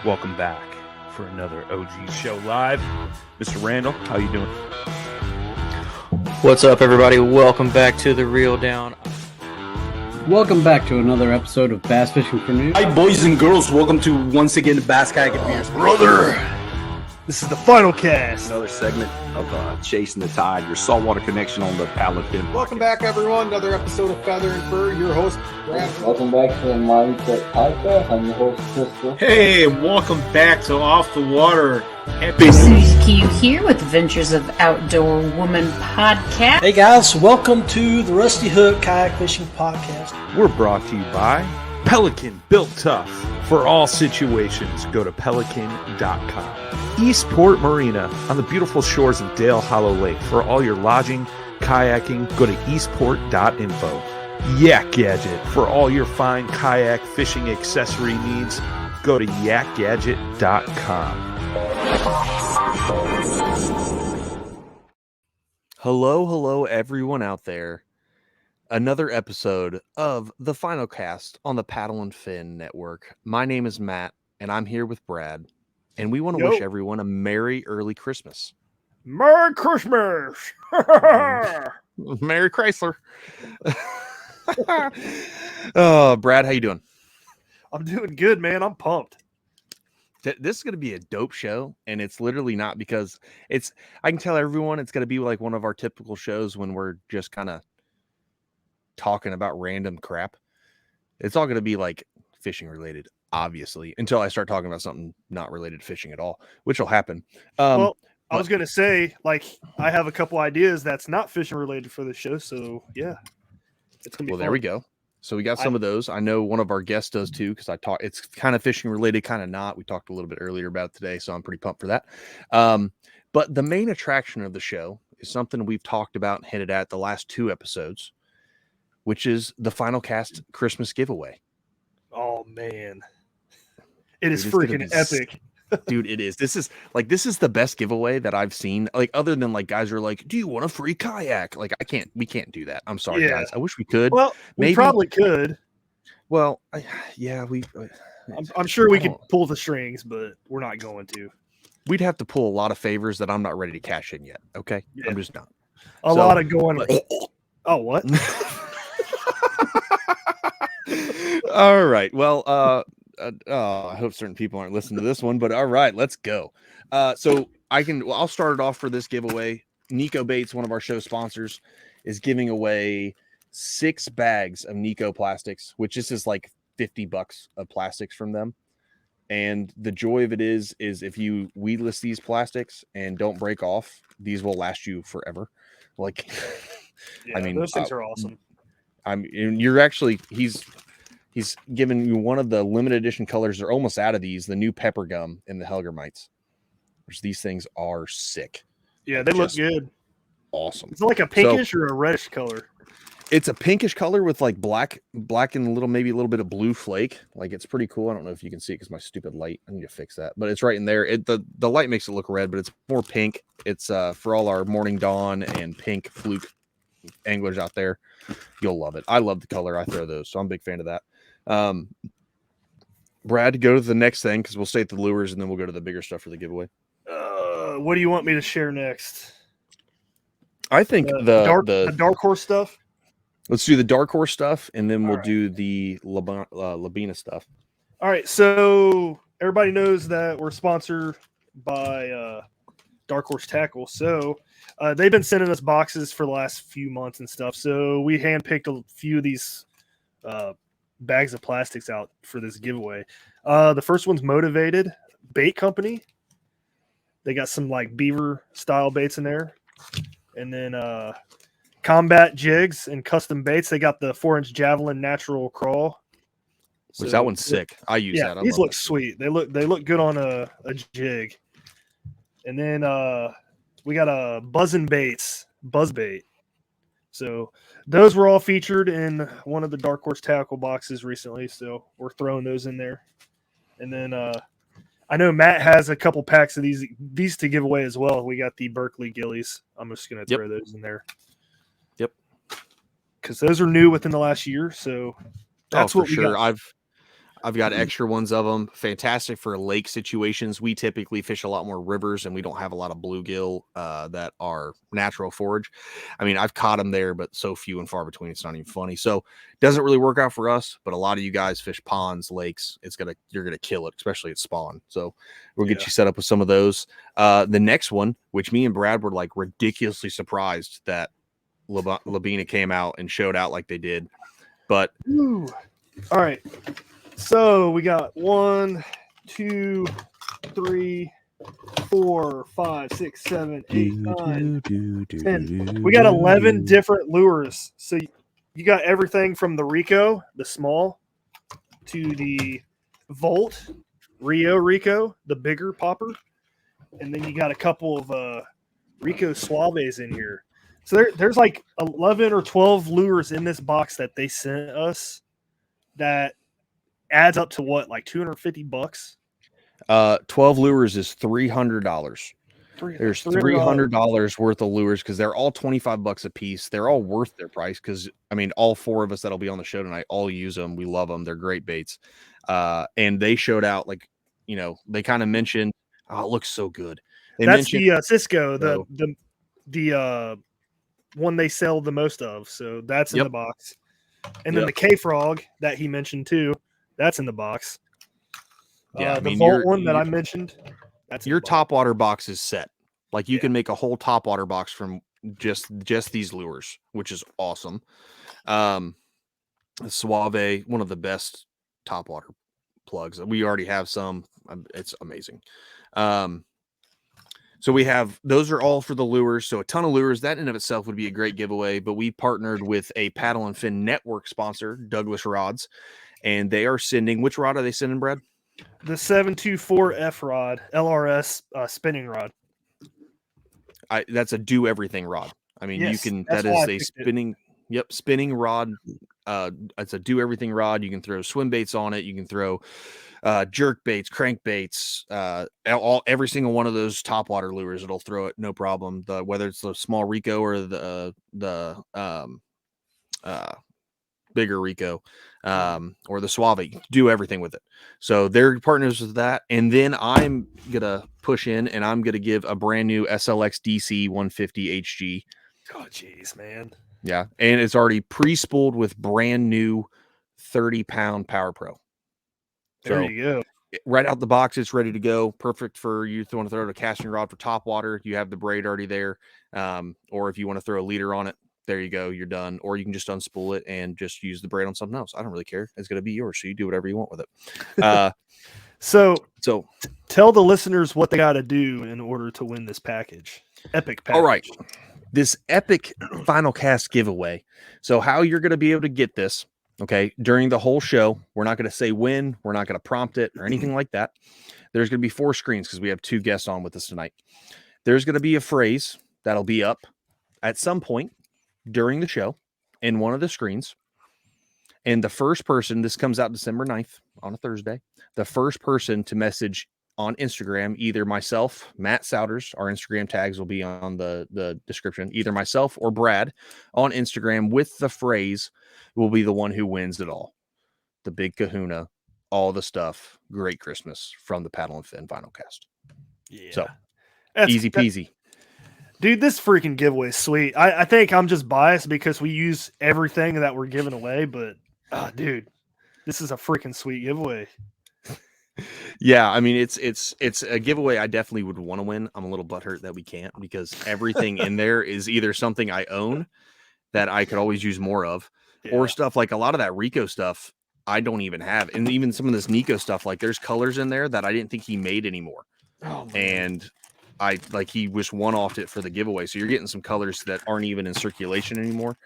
Welcome back for another OG Show Live. Mr. Randall, how you doing? What's up, everybody? Welcome back to The Reel Down. Welcome back to another episode of Bass Fishing for News. Hi, boys and girls. Welcome to, once again, the Bass Kayak Beers. Brother, this is the final cast. Another segment of Chasing the Tide, your saltwater connection on the paddle and fin. Welcome back, everyone. Another episode of Feather and Fur. Your host, Brad. Welcome back to the Mindset Podcast. I'm your host, Crystal. Hey, welcome back to Off the Water. Happy Susie Q here with Adventures of Outdoor Woman podcast. Hey guys, welcome to the Rusty Hook Kayak Fishing Podcast. We're brought to you by Pelican, built tough for all situations. Go to pelican.com. Eastport Marina on the beautiful shores of Dale Hollow Lake. For all your lodging, kayaking, go to eastport.info. Yak Gadget for all your fine kayak fishing accessory needs. Go to yakgadget.com. Hello, everyone out there. Another episode of the final cast on the Paddle and Fin Network. My name is Matt, and I'm here with Brad, and we want to wish everyone a Merry Early Christmas. Merry Christmas! Merry Chrysler. Oh, Brad, how you doing? I'm doing good, man. I'm pumped. This is going to be a dope show, and it's literally not because I can tell everyone it's going to be like one of our typical shows when we're just kind of talking about random crap. It's all going to be like fishing related, obviously, until I start talking about something not related to fishing at all, which will happen. Well, I was going to say, like, I have a couple ideas that's not fishing related for the show, so yeah. It's going to be fun. There we go. So we got some of those. I know one of our guests does too, because it's kind of fishing related, kind of not. We talked a little bit earlier about it today, so I'm pretty pumped for that. But the main attraction of the show is something we've talked about and hinted at the last two episodes, which is the final cast Christmas giveaway. Oh man, it is freaking epic. Dude, it is. This is the best giveaway that I've seen. Like, other than like guys are like, do you want a free kayak? Like, we can't do that. I'm sorry, guys. I wish we could. Well, we probably could. Well, I'm sure we could pull the strings, but we're not going to. We'd have to pull a lot of favors that I'm not ready to cash in yet. Okay. Yeah. I'm just not. A lot of going. Oh, what? All right. Well, I hope certain people aren't listening to this one, but all right, let's go. So I'll start it off for this giveaway. Nikko Baits, one of our show sponsors, is giving away 6 bags of Nikko plastics, which is like $50 of plastics from them. And the joy of it is if you weedless these plastics and don't break off, these will last you forever. Like, yeah, I mean, those things are awesome. He's given you one of the limited edition colors. They're almost out of these, the new pepper gum and the Helgermites, which these things are sick. Yeah, they look good. Awesome. It's like a pinkish or a reddish color. It's a pinkish color with like black and maybe a little bit of blue flake. Like, it's pretty cool. I don't know if you can see it because my stupid light. I need to fix that. But it's right in there. The light makes it look red, but it's more pink. It's for all our Morning Dawn and pink fluke anglers out there. You'll love it. I love the color. I throw those, so I'm a big fan of that. Brad, go to the next thing because we'll stay at the lures and then we'll go to the bigger stuff for the giveaway. What do you want me to share next? I think the Darkhorse stuff. Let's do the Darkhorse stuff and then we'll do the Lobina stuff. All right. So everybody knows that we're sponsored by Darkhorse Tackle. So they've been sending us boxes for the last few months and stuff. So we handpicked a few of these bags of plastics out for this giveaway. The first one's Motivated Bait Company. They got some like beaver style baits in there. And then Combat Jigs and Custom Baits. They got the 4-inch Javelin Natural Crawl. Which that one's sick. I use that. These look sweet. They look good on a jig. And then we got a Buzzin' Baits, Buzz Bait. So those were all featured in one of the Darkhorse Tackle boxes recently, so we're throwing those in there. And then I know Matt has a couple packs of these to give away as well. We got the Berkeley Gillies. I'm just going to throw those in there. Yep. Because those are new within the last year, so that's what we sure. got. I've got extra ones of them. Fantastic for lake situations. We typically fish a lot more rivers, and we don't have a lot of bluegill that are natural forage. I mean, I've caught them there, but so few and far between. It's not even funny. So it doesn't really work out for us. But a lot of you guys fish ponds, lakes. You're gonna kill it, especially at spawn. So we'll get you set up with some of those. The next one, which me and Brad were like ridiculously surprised that Lobina came out and showed out like they did. But all right. So we got 1, 2, 3, 4, 5, 6, 7, 8, 9, 10. We got 11 different lures. So you got everything from the Rico, the small, to the Volt, Rico, the bigger popper. And then you got a couple of Rico Suaves in here. So there's like 11 or 12 lures in this box that they sent us that adds up to what, like $250? 12 lures is $300. There's $300 worth of lures because they're all $25 a piece. They're all worth their price because, I mean, all four of us that'll be on the show tonight all use them. We love them. They're great baits. And they showed out, like, you know, they kind of mentioned, oh, it looks so good. That's the Cisco, the one they sell the most of. So that's in the box. And then the K-Frog that he mentioned too, that's in the box. Yeah, I the mean, Volt one that I mentioned, that's your top water box is set. Like you can make a whole top water box from just these lures, which is awesome. Suave, one of the best top water plugs. We already have some. It's amazing. So we have, those are all for the lures. So a ton of lures. That in of itself would be a great giveaway, but we partnered with a Paddle and Fin network sponsor, Douglas Rods, and they are sending, which rod are they sending, Brad? The 724F rod, LRS spinning rod. That's a do everything rod. I mean, you can, that is a spinning, spinning rod. It's a do everything rod. You can throw swim baits on it. You can throw jerk baits, crank baits, every single one of those top water lures, it'll throw it, no problem. Whether it's the small Rico or the bigger Rico, or the Suave, do everything with it. So they're partners with that. And then I'm gonna push in and I'm gonna give a brand new SLX DC 150 HG. Oh jeez, man. Yeah, and it's already pre-spooled with brand new 30-pound Power Pro. There you go. Right out the box, it's ready to go. Perfect for you to want to throw a casting rod for top water. You have the braid already there. Or if you want to throw a leader on it, there you go. You're done. Or you can just unspool it and just use the braid on something else. I don't really care. It's going to be yours. So you do whatever you want with it. So tell the listeners what they got to do in order to win this package. Epic package. All right. This epic final cast giveaway. So how you're going to be able to get this, okay, during the whole show, we're not going to say when, we're not going to prompt it or anything like that. There's going to be 4 screens because we have 2 guests on with us tonight. There's going to be a phrase that'll be up at some point during the show in one of the screens. And the first person, this comes out December 9th on a Thursday, the first person to message on Instagram, either myself, Matt Souders, our Instagram tags will be on the description, either myself or Brad on Instagram with the phrase will be the one who wins it all. The big kahuna, all the stuff, great Christmas from the Paddle and Fin Vinyl Cast. Yeah. So easy peasy. Dude, this freaking giveaway is sweet. I think I'm just biased because we use everything that we're giving away, but dude, this is a freaking sweet giveaway. Yeah, I mean it's a giveaway I definitely would want to win. I'm a little butthurt that we can't because everything in there is either something I own that I could always use more of, or stuff like a lot of that Rico stuff I don't even have, and even some of this Nikko stuff. Like there's colors in there that I didn't think he made anymore, and he just one-offed it for the giveaway. So you're getting some colors that aren't even in circulation anymore.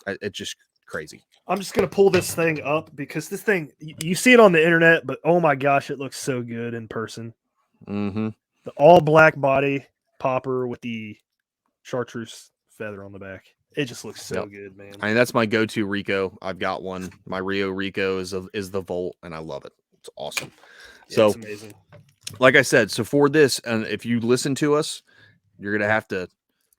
It's just crazy. I'm just going to pull this thing up because this thing, you see it on the internet, but oh my gosh, it looks so good in person. Mm-hmm. The all black body popper with the chartreuse feather on the back. It just looks so good, man. I mean, that's my go-to Rico. I've got one. My Rio Rico is the Volt, and I love it. It's awesome. Yeah, so it's amazing. Like I said, so for this, and if you listen to us, you're going to have to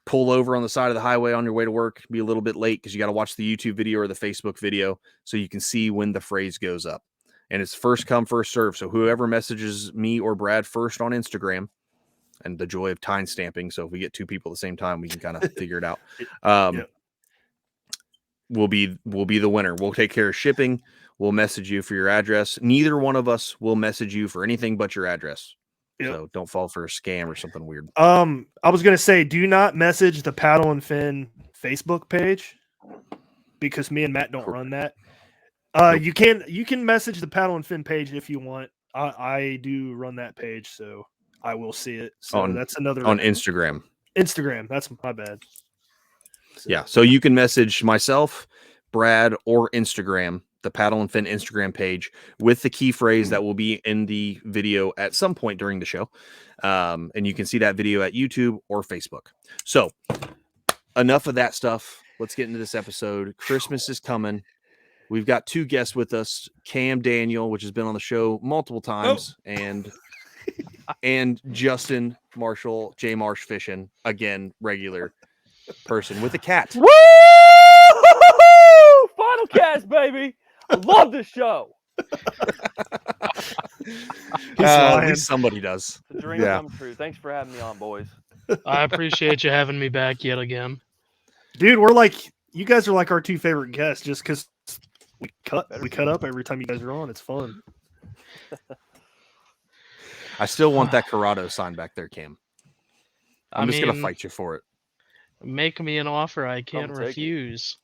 pull over on the side of the highway on your way to work, be a little bit late because you got to watch the YouTube video or the Facebook video so you can see when the phrase goes up. and it's first come, first serve. So whoever messages me or Brad first on Instagram, and the joy of time stamping. So if we get two people at the same time, we can kind of figure it out. Will be the winner. We'll take care of shipping. We'll message you for your address. Neither one of us will message you for anything but your address. Yep. So don't fall for a scam or something weird. I was gonna say, do not message the Paddle and Fin Facebook page because me and Matt don't run that. You can message the Paddle and Fin page if you want. I do run that page, so I will see it. So that's another on Instagram. Instagram, that's my bad. So. Yeah, so you can message myself, Brad, or Instagram, the Paddle and Fin Instagram page with the key phrase that will be in the video at some point during the show. And you can see that video at YouTube or Facebook. So enough of that stuff. Let's get into this episode. Christmas is coming. We've got two guests with us, Cam Daniel, which has been on the show multiple times, and Justin Marshall, J Marsh Fishing, again, regular person with a cat. Woo! Final cast, baby. I love this show. At least somebody does. The dream come true. Thanks for having me on, boys. I appreciate you having me back yet again. Dude, you guys are like our two favorite guests just because we cut up every time you guys are on. It's fun. I still want that Corrado sign back there, Cam. I'm just going to fight you for it. Make me an offer I can't refuse.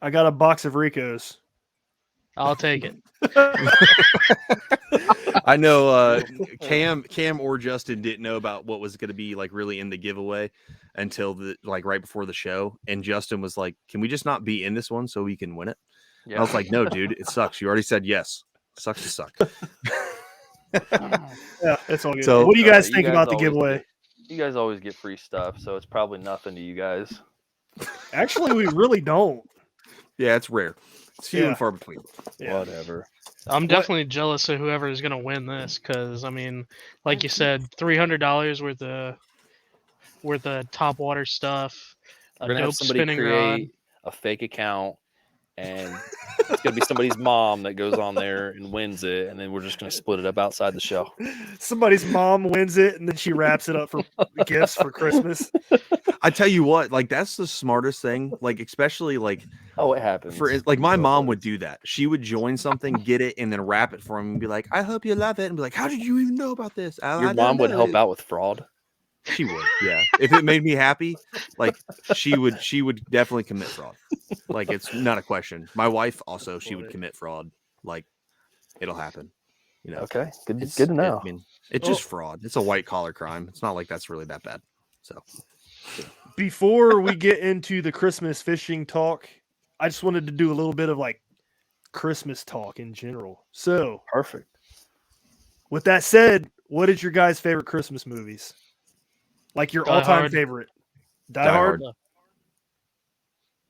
I got a box of Ricos. I'll take it. I know Cam or Justin didn't know about what was going to be like really in the giveaway until right before the show. And Justin was like, "Can we just not be in this one so we can win it?" Yeah. I was like, "No, dude, it sucks. You already said yes. It sucks to suck." Yeah, it's all good. So, what do you guys think about the giveaway? You guys always get free stuff, so it's probably nothing to you guys. Actually, we really don't. Yeah, it's rare. It's few and far between. Yeah. Whatever. I'm definitely jealous of whoever is going to win this because, I mean, like you said, $300 worth of top water stuff. We're going to have somebody create a fake account, and it's going to be somebody's mom that goes on there and wins it, and then we're just going to split it up outside the show. Somebody's mom wins it, and then she wraps it up for gifts for Christmas. I tell you what, like that's the smartest thing. Like especially like it happens. Like my mom would do that. She would join something, get it, and then wrap it for him and be like, "I hope you love it," and be like, "How did you even know about this?" Your mom would help out with fraud. She would, yeah. If it made me happy, like she would definitely commit fraud. Like it's not a question. My wife also, she would commit fraud. Like it'll happen. You know. Okay, good to know. I mean, it's just fraud. It's a white collar crime. It's not like that's really that bad. So. Before we get into the Christmas fishing talk, I just wanted to do a little bit of like Christmas talk in general. So perfect. With that said, what is your guys' favorite Christmas movies? Like your all-time favorite? Die Hard?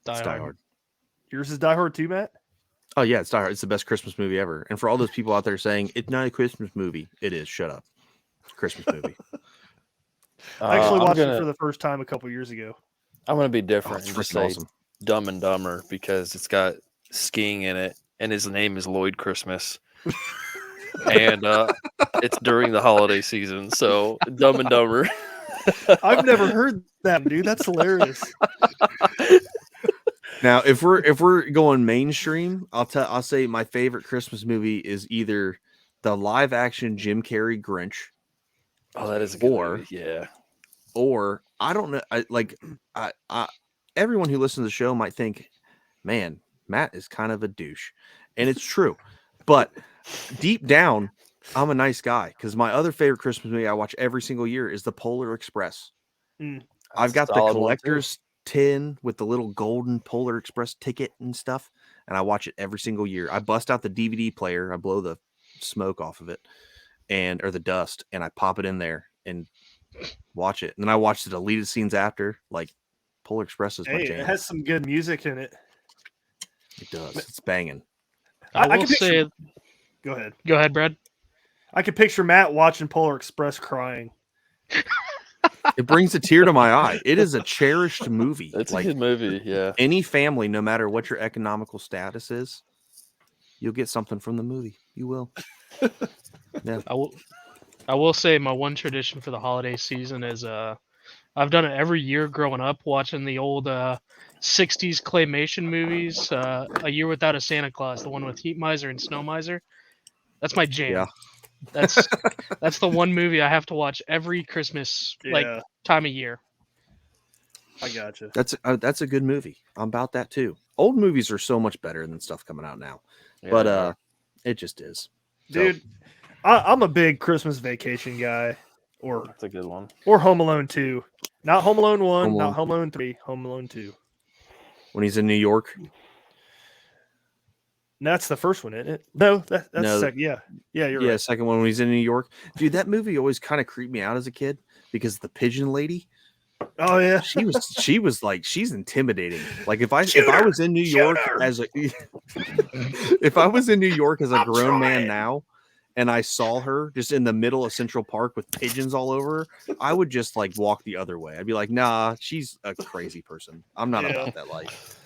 Die Hard. Yours is Die Hard too, Matt? Oh yeah, it's Die Hard. It's the best Christmas movie ever. And for all those people out there saying it's not a Christmas movie, it is. Shut up. It's a Christmas movie. I actually watched it for the first time a couple years ago. I'm going to be different. It's freaking awesome. Dumb and Dumber because it's got skiing in it, and his name is Lloyd Christmas. And it's during the holiday season, so Dumb and Dumber. I've never heard that, dude. That's hilarious. Now, if we're going mainstream, I'll say my favorite Christmas movie is either the live action Jim Carrey Grinch. Oh, that is a good movie. Yeah. Or I don't know. Everyone who listens to the show might think, man, Matt is kind of a douche, and it's true. But deep down, I'm a nice guy because my other favorite Christmas movie I watch every single year is The Polar Express. I've got the collector's tin with the little golden Polar Express ticket and stuff, and I watch it every single year. I bust out the DVD player, I blow the smoke off of it, or the dust, and I pop it in there and watch it. And then I watch the deleted scenes after. Like Polar Express is my jam. It has some good music in it. It does. It's banging. I will say. Go ahead. Go ahead, Brad. I could picture Matt watching Polar Express crying. It brings a tear to my eye. It is a cherished movie. It's like a good movie, yeah. Any family, no matter what your economical status is, you'll get something from the movie. You will. Yeah. I will say my one tradition for the holiday season is I've done it every year growing up, watching the old 60s claymation movies. A Year Without a Santa Claus, the one with Heat Miser and Snow Miser. That's my jam. Yeah. That's the one movie I have to watch every Christmas time of year. I gotcha. That's a good movie. I'm about that too. Old movies are so much better than stuff coming out now. Yeah, but it just is. Dude, I'm a big Christmas Vacation guy. Or that's a good one. Or Home Alone 2. Not Home Alone 1, Home Alone. not Home Alone 3, Home Alone 2. When he's in New York. And that's the first one, isn't it? No, that's the second. Yeah, you're right. Yeah, second one when he's in New York. Dude, that movie always kind of creeped me out as a kid because the pigeon lady. Oh yeah, she was like, she's intimidating. Like if I was in New York as a if I was in New York as a grown man now, and I saw her just in the middle of Central Park with pigeons all over her, I would just like walk the other way. I'd be like, nah, she's a crazy person. I'm not about that life.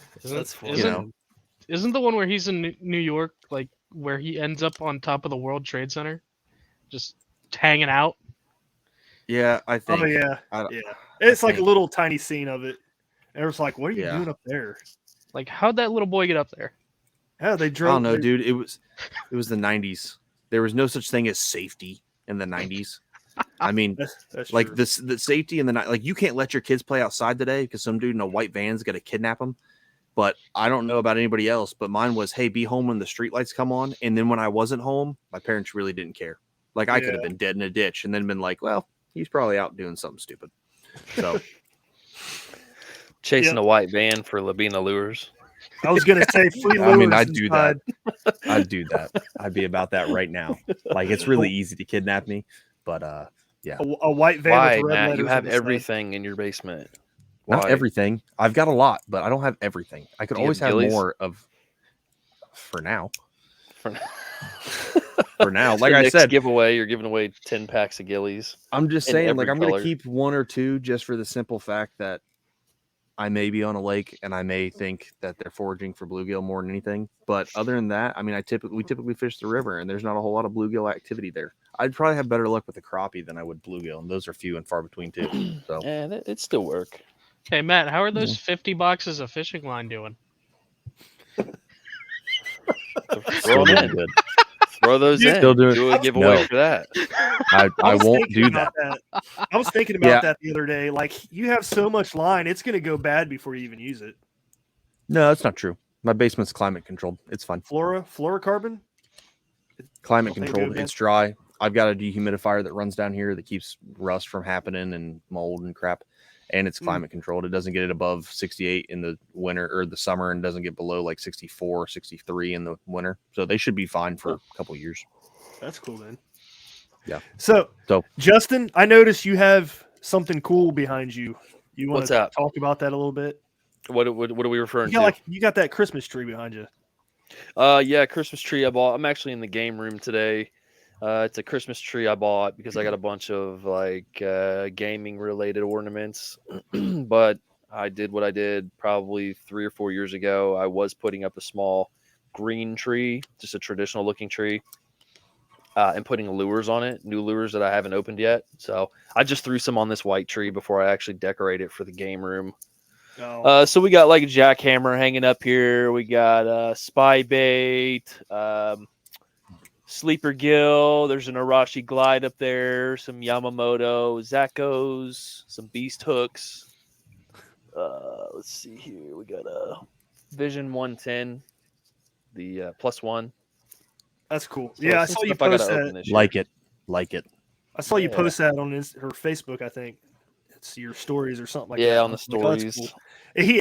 Isn't the one where he's in New York, like where he ends up on top of the World Trade Center, just hanging out? Yeah, I think. Oh yeah, It's like a little tiny scene of it, and it was like, "What are you doing up there?" Like, how'd that little boy get up there? Yeah, they drove. I don't know, dude. It was the 90s. There was no such thing as safety in the 90s. I mean, that's like true. the safety in the night. Like you can't let your kids play outside today because some dude in a white van's gonna kidnap them. But I don't know about anybody else. But mine was, hey, be home when the streetlights come on. And then when I wasn't home, my parents really didn't care. Like I could have been dead in a ditch and then been like, well, he's probably out doing something stupid. So chasing a white van for Lobina Lures. I was gonna say free lures. I mean, I'd do that. inside. I'd do that. I'd be about that right now. Like it's really easy to kidnap me, but yeah. A white van. Why, with red Matt? letters You on have the side. everything in your basement. Not Why? everything. I've got a lot, but I don't have everything. I could Do you always have have ghillies? more of for now. For now. For now. Like The I next said, giveaway, you're giving away 10 packs of gillies. I'm just in saying, like every I'm gonna color. keep one or two just for the simple fact that I may be on a lake and I may think that they're foraging for bluegill more than anything. But other than that, I mean, we typically fish the river and there's not a whole lot of bluegill activity there. I'd probably have better luck with the crappie than I would bluegill, and those are few and far between too. So Yeah, it'd still work. Hey Matt, how are those 50 boxes of fishing line doing? Throw them in. good. Throw those in. Still doing- Do a giveaway No. for that. I was won't thinking do about that. I was thinking about that the other day. Like, you have so much line, it's gonna go bad before you even use it. No, that's not true. My basement's climate controlled. It's fine. Fluorocarbon. Climate Don't think controlled. good, man. It's dry. I've got a dehumidifier that runs down here that keeps rust from happening and mold and crap. And it's climate controlled. It doesn't get it above 68 in the winter or the summer, and doesn't get below like 64 or 63 in the winter. So they should be fine for a couple years. That's cool, man. Yeah. So Justin, I noticed you have something cool behind you. You want What's to up? talk about that a little bit? What are we referring You got, to? like, you got that Christmas tree behind you. Yeah, Christmas tree I bought. I'm actually in the game room today. It's a Christmas tree I bought because I got a bunch of like gaming related ornaments. But I did what I did probably 3 or 4 years ago. I was putting up a small green tree, just a traditional looking tree, and putting lures on it, new lures that I haven't opened yet. So I just threw some on this white tree before I actually decorate it for the game room. So we got like a jackhammer hanging up here. We got spy bait, sleeper gill. There's an Arashi glide up there. Some Yamamoto Zaccos, some beast hooks. Let's see here. We got a Vision 110, the +1. That's cool. So Yeah, I some saw you stuff I gotta post open that. this year. Like it. I saw you Yeah. post that on her Facebook. I think it's your stories or something like that. Yeah, on the I was like, oh, that's stories. cool.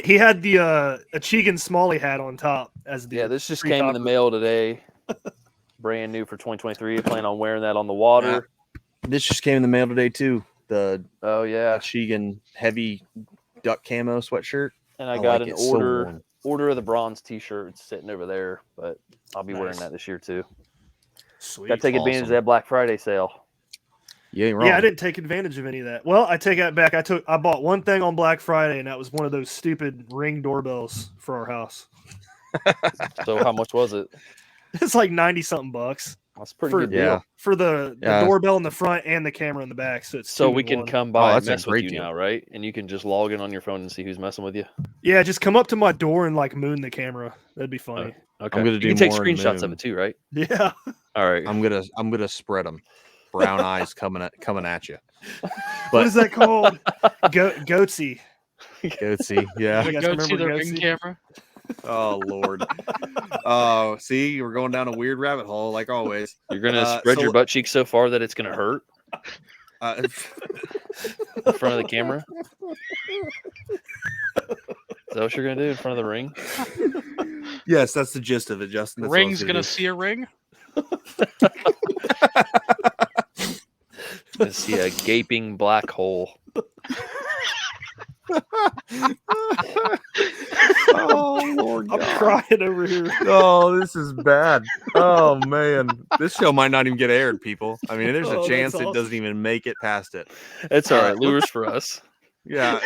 He had the Achigan Smalley hat on top as the Yeah, this just tree came in the topper. mail today. Brand new for 2023. Plan on wearing that on the water. This just came in the mail today too. The Oh yeah, Sheegan heavy duck camo sweatshirt. and I got like an it. So warm. order of the bronze T-shirt. It's sitting over there, but I'll be wearing Nice. that this year too. Sweet. Got to take advantage of Awesome. that Black Friday sale. You ain't wrong. Yeah, I didn't take advantage of any of that. Well, I take that back. I bought one thing on Black Friday, and that was one of those stupid Ring doorbells for our house. So how much was it? It's like 90 something bucks. That's a pretty good deal. Yeah. For the doorbell in the front and the camera in the back. So we can come by and mess with you now, right? And you can just log in on your phone and see who's messing with you. Yeah, just come up to my door and like moon the camera. That'd be funny. Okay. I'm gonna you do can take more screenshots of it too, right? Yeah. All right. I'm gonna spread them. Brown eyes coming at you. But what is that called? Goatsy. Goatsy, yeah. Goatsy, the ring camera. Oh Lord. Oh, see, we're going down a weird rabbit hole, like always. You're gonna spread your butt cheeks so far that it's gonna hurt in front of the camera. Is that what you're gonna do in front of the ring? Yes, that's the gist of it, Justin. That's Ring's gonna see a ring. Gonna see a gaping black hole. Oh Lord, I'm crying over here. Oh, this is bad. Oh man, this show might not even get aired, people. I mean, there's a chance it doesn't even make it past it. It's all right. Lures for us. Yeah.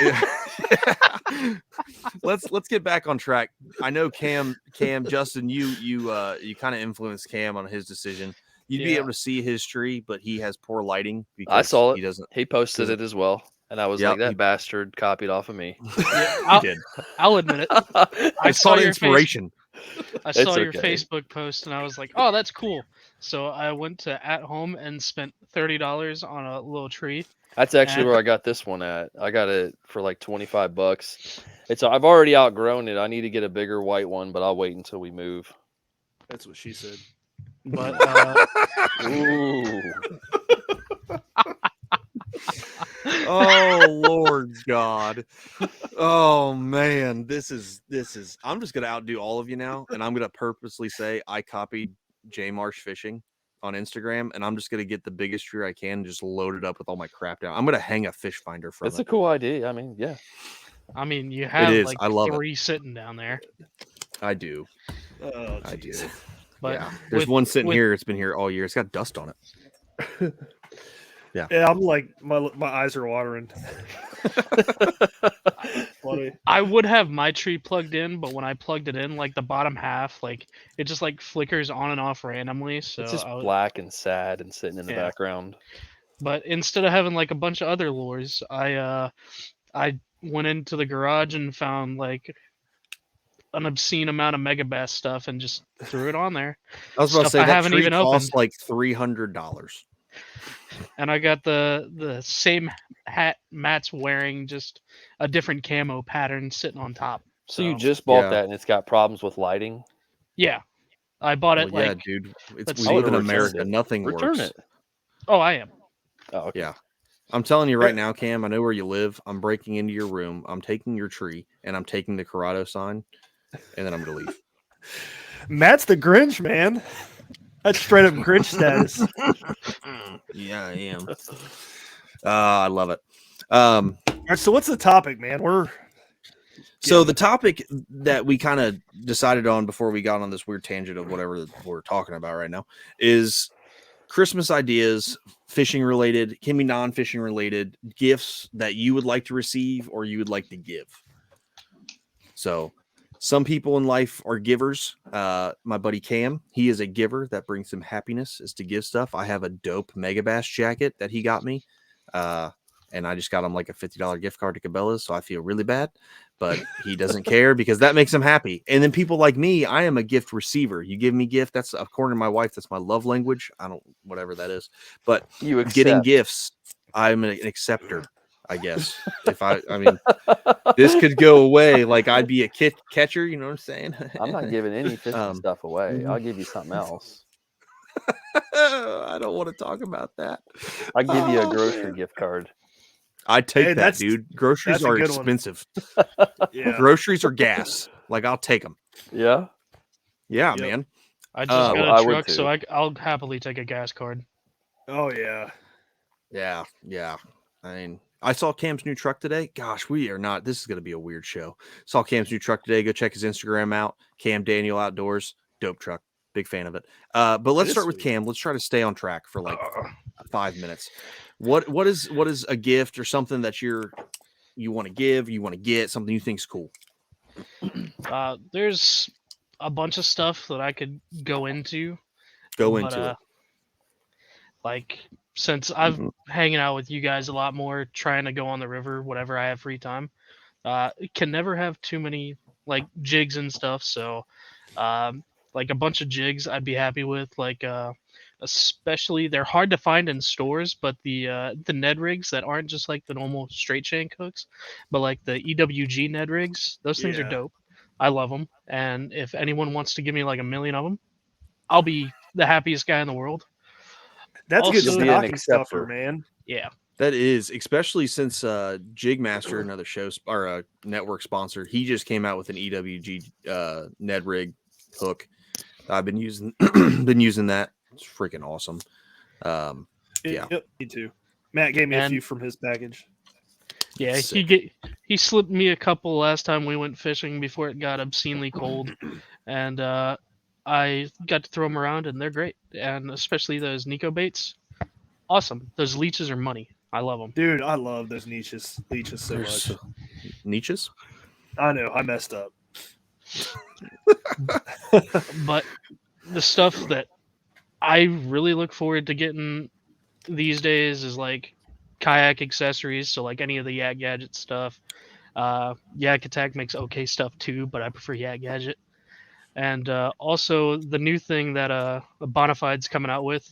Let's get back on track. I know Cam, Justin, you kind of influenced Cam on his decision. You'd be able to see his tree, but he has poor lighting. Because I saw it. He posted it as well, and I was like, "That bastard copied off of me." Yeah, I'll admit it. I saw the inspiration. I saw your Facebook post, and I was like, "Oh, that's cool." So I went to At Home and spent $30 on a little tree. That's actually where I got this one at. I got it for like $25. I've already outgrown it. I need to get a bigger white one, but I'll wait until we move. That's what she said. But ooh. Oh Lord God. Oh man, this is I'm just gonna outdo all of you now, and I'm gonna purposely say I copied J Marsh Fishing on Instagram, and I'm just gonna get the biggest tree I can, just load it up with all my crap down. I'm gonna hang a fish finder from it. That's a cool idea. I mean, yeah. I mean, you have like I love 3 sitting down there. I do. Oh, I do. But yeah. There's one sitting here. It's been here all year. It's got dust on it. Yeah. Yeah, I'm like my eyes are watering. Funny. I would have my tree plugged in, but when I plugged it in, like the bottom half, like it just like flickers on and off randomly. So it's just black and sad and sitting in the background. But instead of having like a bunch of other lures, I went into the garage and found like an obscene amount of Megabass stuff and just threw it on there. I was about to say I that haven't tree even cost opened. like $300. And I got the same hat Matt's wearing, just a different camo pattern sitting on top. So you just bought that and it's got problems with lighting? Yeah. I bought it yeah, like dude. We let's live see. in America. Nothing Return works. it. Oh, I am. Oh, okay. Yeah. I'm telling you right now, Cam, I know where you live. I'm breaking into your room. I'm taking your tree, and I'm taking the Corrado sign, and then I'm going to leave. Matt's the Grinch, man. That's straight up Grinch status. Yeah, I am. I love it. All right, so what's the topic, man? So the topic that we kind of decided on before we got on this weird tangent of whatever we're talking about right now is Christmas ideas, fishing related, can be non-fishing related, gifts that you would like to receive or you would like to give. So some people in life are givers. My buddy Cam, he is a giver. That brings him happiness, is to give stuff. I have a dope Megabass jacket that he got me. And I just got him like a $50 gift card to Cabela's, so I feel really bad. But he doesn't care because that makes him happy. And then people like me, I am a gift receiver. You give me gift, that's according to my wife, that's my love language. I don't, whatever that is. But getting gifts, I'm an acceptor, I guess. I mean, this could go away. Like I'd be a catcher, you know what I'm saying? I'm not giving any fishing stuff away. I'll give you something else. I don't want to talk about that. I'll give you a grocery gift card. I take that, dude. Groceries are expensive. Yeah. Groceries are gas. Like I'll take them. Yeah. Yeah, man. I just got a truck, so I'll happily take a gas card. Oh yeah. Yeah. I mean, I saw Cam's new truck today. Gosh, we are not. This is going to be a weird show. Saw Cam's new truck today. Go check his Instagram out. Cam Daniel Outdoors. Dope truck. Big fan of it. But let's start with Cam. Let's try to stay on track for like 5 minutes. What is a gift or something that you want to give, you want to get, something you think's cool? There's a bunch of stuff that I could go into. Go into it. Like since I've hanging out with you guys a lot more, trying to go on the river, whatever I have free time, can never have too many like jigs and stuff. So, like a bunch of jigs, I'd be happy with. Like, especially they're hard to find in stores, but the Ned rigs that aren't just like the normal straight shank hooks, but like the EWG Ned rigs, those things are Yeah. dope. I love them, and if anyone wants to give me like a million of them, I'll be the happiest guy in the world. That's good Also- You'll be an stocking stuffer, acceptor. man. Yeah, That is, especially since Jigmaster, another show or a network sponsor, he just came out with an EWG Ned rig hook. I've been using that. It's freaking awesome. Yeah. Yep, me too. Matt gave me a And- few from his package. yeah. Sick. He slipped me a couple last time we went fishing before it got obscenely cold, and I got to throw them around, and they're great. And especially those Nikko Baits, awesome. Those leeches are money. I love them. Dude, I love those leeches so They're much. so- Niches? I know, I messed up. But the stuff that I really look forward to getting these days is like kayak accessories. So like any of the Yak Gadget stuff. Yak Attack makes okay stuff too, but I prefer Yak Gadget. And also the new thing that Bonafide's coming out with,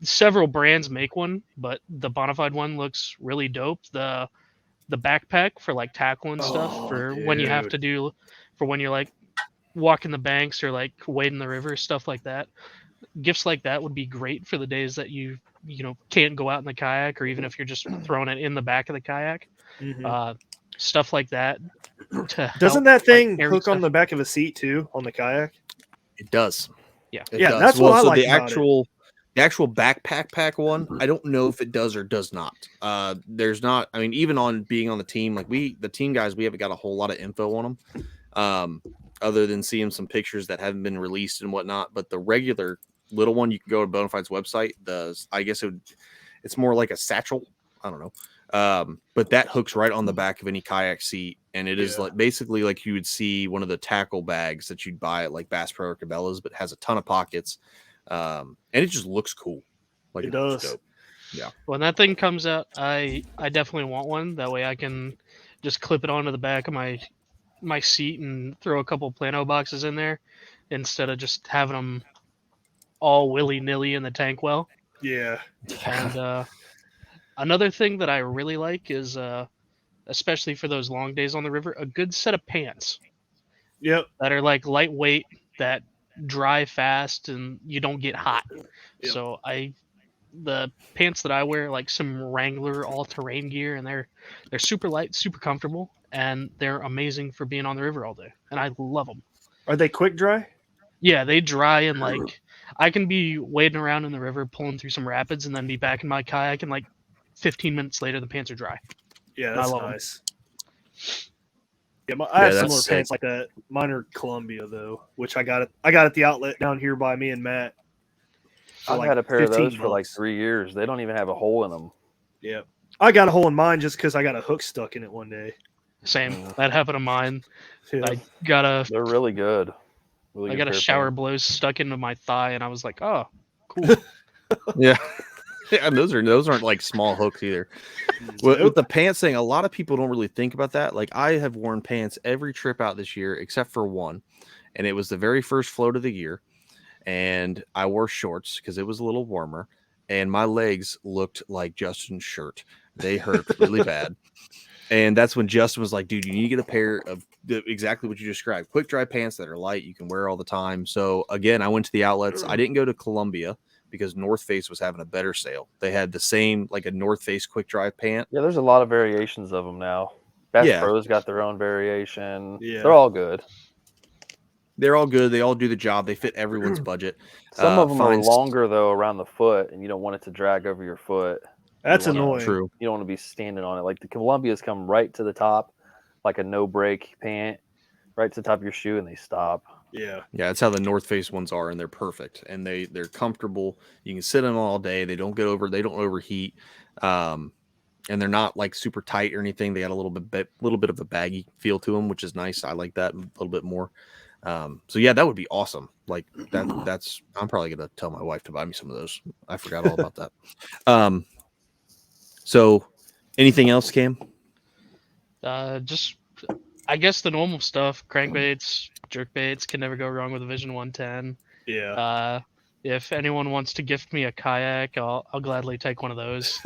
several brands make one, but the Bonafide one looks really dope. The backpack for like tackle and stuff for when you have dude. to do for when you're like walking the banks or like wading the river, stuff like that. Gifts like that would be great for the days that you can't go out in the kayak, or even if you're just throwing it in the back of the kayak. Mhm. Stuff like that. Doesn't that thing carry hook on stuff. the back of a seat too on the kayak? It does. Yeah. It Yeah, does. that's what I like the about it. actual backpack pack one, I don't know if it does or does not. There's not. I mean, even on being on the team, like the team guys, we haven't got a whole lot of info on them, other than seeing some pictures that haven't been released and whatnot. But the regular little one, you can go to Bonafide's website. I guess it's more like a satchel. I don't know. But that hooks right on the back of any kayak seat, and it is like basically like you would see one of the tackle bags that you'd buy at like Bass Pro or Cabela's, but has a ton of pockets. And it just looks cool. Like It looks does. dope. Yeah. When that thing comes out, I definitely want one. That way I can just clip it onto the back of my seat and throw a couple Plano boxes in there instead of just having them all willy-nilly in the tank well. Yeah. And another thing that I really like is, especially for those long days on the river, a good set of pants. Yep. That are like lightweight, that dry fast, and you don't get hot. Yep. So the pants that I wear, like some Wrangler all-terrain gear, and they're super light, super comfortable, and they're amazing for being on the river all day. And I love them. Are they quick dry? Yeah, they dry in like I can be wading around in the river, pulling through some rapids, and then be back in my kayak, and like 15 minutes later, the pants are dry. Yeah, I that's love 'em. nice. Yeah, I have that's similar sick. pants like that. Mine are Columbia though, which I got at the outlet down here by me and Matt. for I've like had a pair of 15 those for like bucks. 3 years. They don't even have a hole in them. Yeah, I got a hole in mine just because I got a hook stuck in it one day. Same. That happened to mine. Yeah. I got a They're really good. Really I good got a pair of shower pants. blow stuck into my thigh, and I was like, oh, cool. Yeah. Yeah, and those aren't like small hooks either. With the pants thing, a lot of people don't really think about that. Like I have worn pants every trip out this year except for one, and it was the very first float of the year. And I wore shorts because it was a little warmer, and my legs looked like Justin's shirt. They hurt really bad. And that's when Justin was like, dude, you need to get a pair of exactly what you described, quick dry pants that are light, you can wear all the time. So again, I went to the outlets. I didn't go to Columbia because North Face was having a better sale. They had the same, like a North Face quick dry pant. Yeah, there's a lot of variations of them now. Bass Yeah. Pro's got their own variation. Yeah. They're all good. They're all good. They all do the job. They fit everyone's budget. Some of them are fine- longer though around the foot, and you don't want it to drag over your foot. That's You wanna- annoying. True. You don't want to be standing on it. Like the Columbias come right to the top, like a no break pant, right to the top of your shoe, and they stop. Yeah. Yeah, that's how the North Face ones are, and they're perfect, and they're comfortable. You can sit in them all day. They don't overheat. and they're not like super tight or anything. They got a little bit of a baggy feel to them, which is nice. I like that a little bit more. So yeah, that would be awesome. Like that's I'm probably gonna tell my wife to buy me some of those. I forgot all about that. So anything else, Cam? Just I guess the normal stuff: crankbaits, jerkbaits. Can never go wrong with a Vision 110. Yeah. If anyone wants to gift me a kayak, I'll gladly take one of those.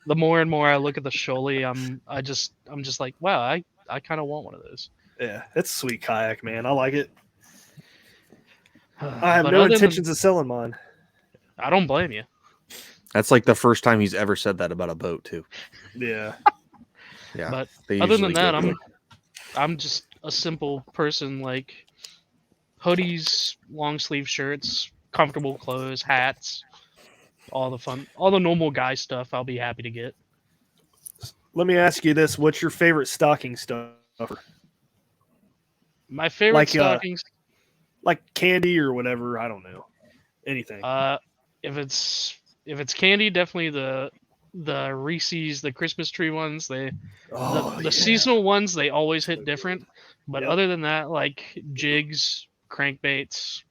The more and more I look at the Shoalie, I'm just like, wow, I kind of want one of those. Yeah, it's a sweet kayak, man. I like it. I have But no other intentions than, of selling mine. I don't blame you. That's like the first time he's ever said that about a boat, too. Yeah. Yeah. But they other than usually that, go I'm just a simple person. Like hoodies, long sleeve shirts, comfortable clothes, hats, all the normal guy stuff. I'll be happy to get. Let me ask you this: what's your favorite stocking stuffer? My favorite Like stockings. Like candy or whatever. I don't know. Anything. If it's candy, definitely the Reese's, the Christmas tree ones. The seasonal ones, they always hit different. But other than that, like jigs, crankbaits.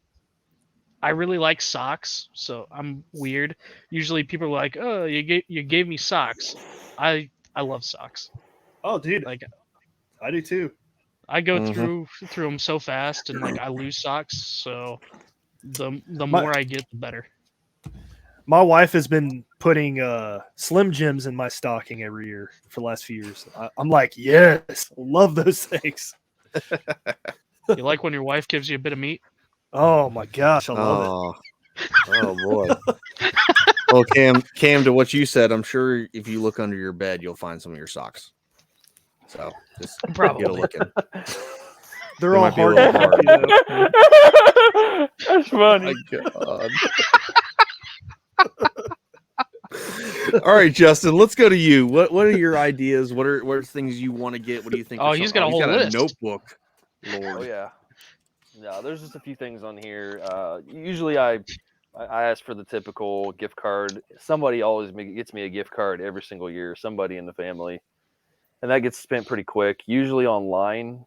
I really like socks, so I'm weird. Usually people are like, "Oh, you gave me socks." I love socks. Oh, dude, like I do too. I go through them so fast, and like I lose socks. So the more I get, the better. My wife has been putting Slim Jims in my stocking every year for the last few years. I'm like, yes, love those things. You like when your wife gives you a bit of meat? Oh my gosh, I love it. Oh boy. Well, Cam, to what you said, I'm sure if you look under your bed, you'll find some of your socks. So just probably get a look in. They're all hard. That's funny. Oh, God. All right, Justin, let's go to you. What are your ideas? What are things you want to get? What do you think? Oh, he's got a whole list. Notebook. Lord. Oh yeah. No, there's just a few things on here. Usually I ask for the typical gift card. Somebody always gets me a gift card every single year, somebody in the family. And that gets spent pretty quick, usually online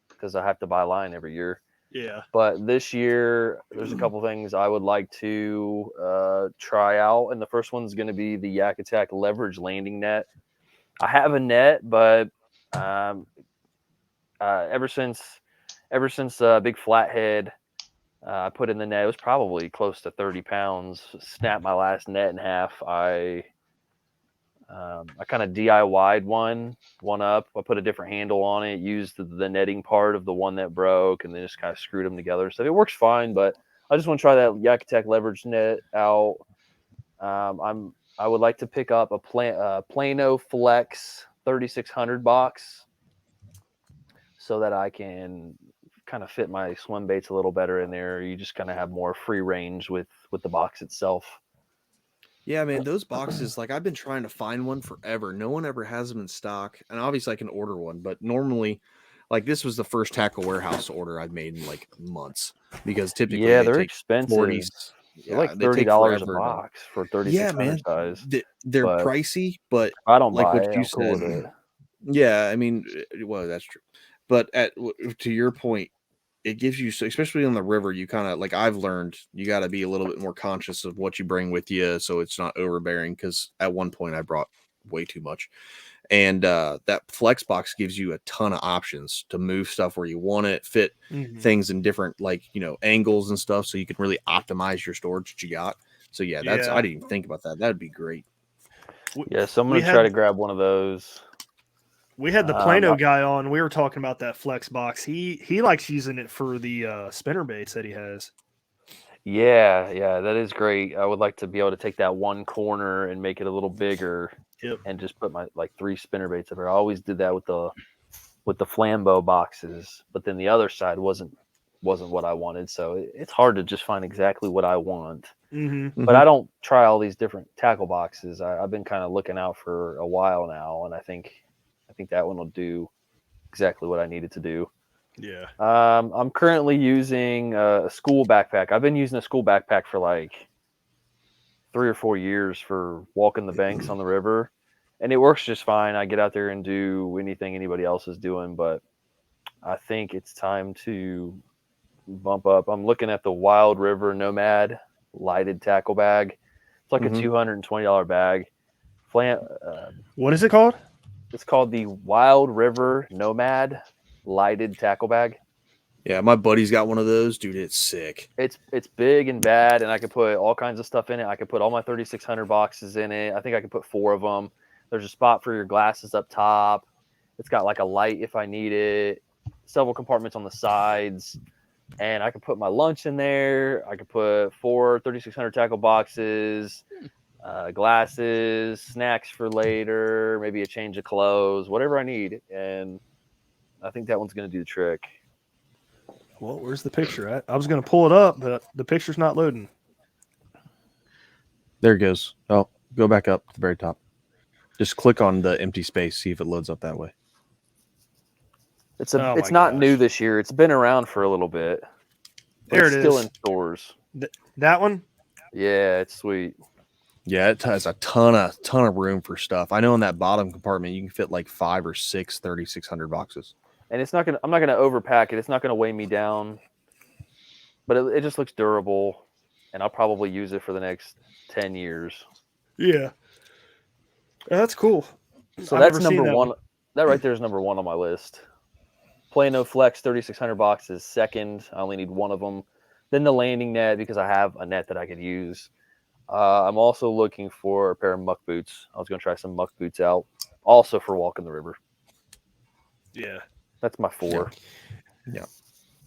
because I have to buy line every year. Yeah. But this year, there's a couple things I would like to try out. And the first one's going to be the Yak Attack leverage landing net. I have a net, but ever since Big Flathead I put in the net, it was probably close to 30 pounds. Snapped my last net in half. I kind of DIY'd one up. I put a different handle on it, used the netting part of the one that broke, and then just kind of screwed them together. So it works fine, but I just want to try that Yak Attack leverage net out. I would like to pick up a Plano Flex 3600 box so that I can kind of fit my swim baits a little better in there. You just kind of have more free range with the box itself. Yeah, man, those boxes, like I've been trying to find one forever. No one ever has them in stock. And obviously I can order one, but normally, like this was the first Tackle Warehouse order I've made in like months because typically they're expensive. 40s. They're like $30 a box for 3600 size. They're pricey, but I don't like buy what it. you I'm cool said. with it. Yeah, I mean, well, that's true. But to your point, it gives you, especially on the river, you kind of like I've learned you got to be a little bit more conscious of what you bring with you so it's not overbearing. Because at one point I brought way too much, and that flex box gives you a ton of options to move stuff where you want it, fit things in different angles and stuff, so you can really optimize your storage that you got. So yeah, I didn't even think about that. That'd be great. Yeah, so I'm gonna try to grab one of those. We had the Plano guy on. We were talking about that flex box. He likes using it for the spinner baits that he has. Yeah, that is great. I would like to be able to take that one corner and make it a little bigger, and just put my 3 spinner baits up there. I always did that with the Flambeau boxes, but then the other side wasn't what I wanted. So it's hard to just find exactly what I want. But I don't try all these different tackle boxes. I've been kind of looking out for a while now, and I think that one will do exactly what I need it to do. Yeah. I'm currently using a school backpack. I've been using a school backpack for like 3 or 4 years for walking the banks on the river. and it works just fine. I get out there and do anything anybody else is doing, but I think it's time to bump up. I'm looking at the Wild River Nomad lighted tackle bag. It's like a $220 bag. What is it called? It's called the Wild River Nomad lighted tackle bag. Yeah, my buddy's got one of those, dude. It's sick. It's big and bad, and I can put all kinds of stuff in it. I can put all my 3600 boxes in it. I think I can put 4 of them. There's a spot for your glasses up top. It's got like a light if I need it. Several compartments on the sides, and I can put my lunch in there. I can put 4 3600 tackle boxes, glasses, snacks for later, maybe a change of clothes, whatever I need. And I think that one's going to do the trick. Well, where's the picture at? I was going to pull it up, but the picture's not loading. There it goes. Oh, go back up to the very top. Just click on the empty space, see if it loads up that way. It's not new this year. It's been around for a little bit. There it is. Still in stores. That one? Yeah, it's sweet. Yeah, it has a ton of room for stuff. I know in that bottom compartment you can fit like 5 or 6 3600 boxes. And I'm not gonna overpack it. It's not gonna weigh me down. But it just looks durable, and I'll probably use it for the next 10 years. Yeah. That's cool. So that's number one. That right there is number 1 on my list. Plano Flex 3600 boxes second. I only need 1 of them. Then the landing net, because I have a net that I could use. I'm also looking for a pair of muck boots. I was going to try some muck boots out, also for walking the river. Yeah, that's my 4. Yeah,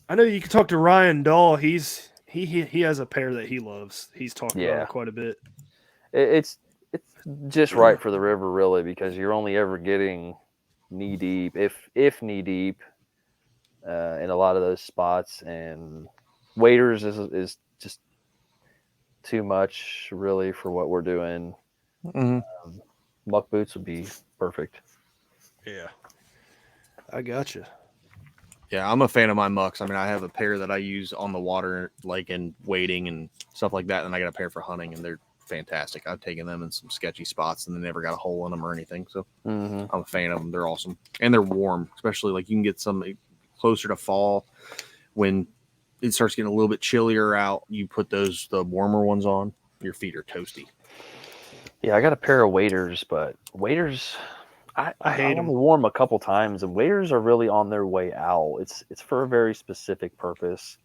I know you can talk to Ryan Dahl. He has a pair that he loves. He's talking about it quite a bit. It's just right for the river, really, because you're only ever getting knee deep, if knee deep, in a lot of those spots, and waders is just too much, really, for what we're doing. Muck boots would be perfect. Yeah, I gotcha. Yeah, I'm a fan of my mucks. I mean, I have a pair that I use on the water, like in wading and stuff like that, and I got a pair for hunting, and they're fantastic. I've taken them in some sketchy spots, and they never got a hole in them or anything. So I'm a fan of them. They're awesome, and they're warm. Especially like you can get some closer to fall when it starts getting a little bit chillier out. You put the warmer ones on, your feet are toasty. Yeah, I got a pair of waders, but waders, I hate them. Warm a couple times, and waders are really on their way out. It's for a very specific purpose,